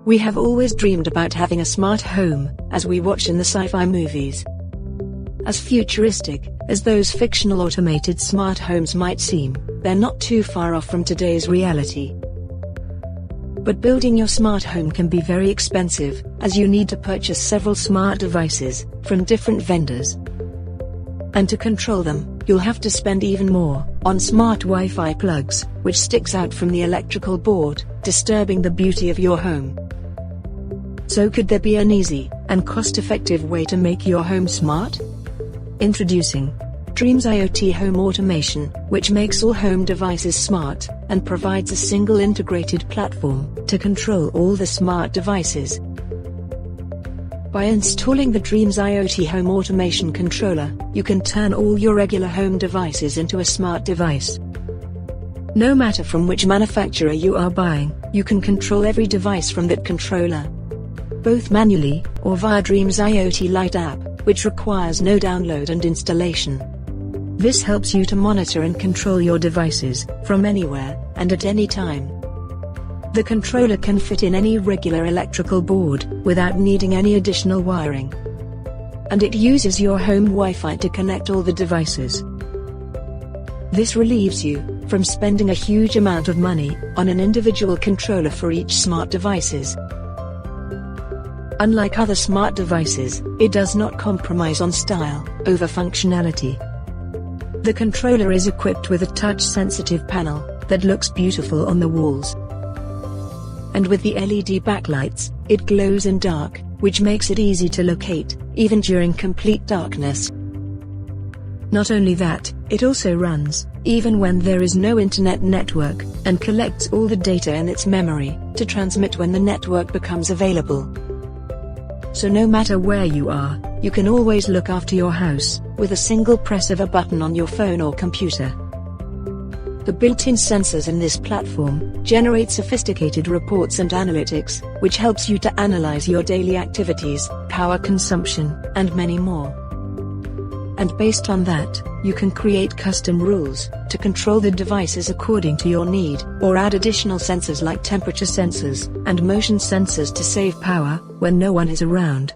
We have always dreamed about having a smart home, as we watch in the sci-fi movies. As futuristic as those fictional automated smart homes might seem, they're not too far off from today's reality. But building your smart home can be very expensive, as you need to purchase several smart devices from different vendors. And to control them, you'll have to spend even more on smart Wi-Fi plugs, which sticks out from the electrical board, disturbing the beauty of your home. So could there be an easy and cost-effective way to make your home smart? Introducing DreamzIOT Home Automation, which makes all home devices smart, and provides a single integrated platform to control all the smart devices. By installing the DreamzIOT Home Automation controller, you can turn all your regular home devices into a smart device. No matter from which manufacturer you are buying, you can control every device from that controller, both manually or via DreamzIOT Lite app, which requires no download and installation. This helps you to monitor and control your devices from anywhere and at any time. The controller can fit in any regular electrical board without needing any additional wiring. And it uses your home Wi-Fi to connect all the devices. This relieves you from spending a huge amount of money on an individual controller for each smart devices. Unlike other smart devices, it does not compromise on style over functionality. The controller is equipped with a touch-sensitive panel that looks beautiful on the walls. And with the LED backlights, it glows in dark, which makes it easy to locate, even during complete darkness. Not only that, it also runs, even when there is no internet network, and collects all the data in its memory to transmit when the network becomes available. So no matter where you are, you can always look after your house with a single press of a button on your phone or computer. The built-in sensors in this platform generate sophisticated reports and analytics, which helps you to analyze your daily activities, power consumption, and many more. And based on that, you can create custom rules to control the devices according to your need, or add additional sensors like temperature sensors and motion sensors to save power when no one is around.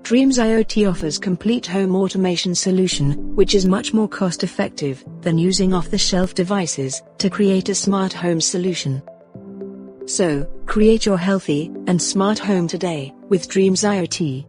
DreamzIOT offers complete home automation solution, which is much more cost-effective than using off-the-shelf devices to create a smart home solution. So, create your healthy and smart home today with DreamzIOT.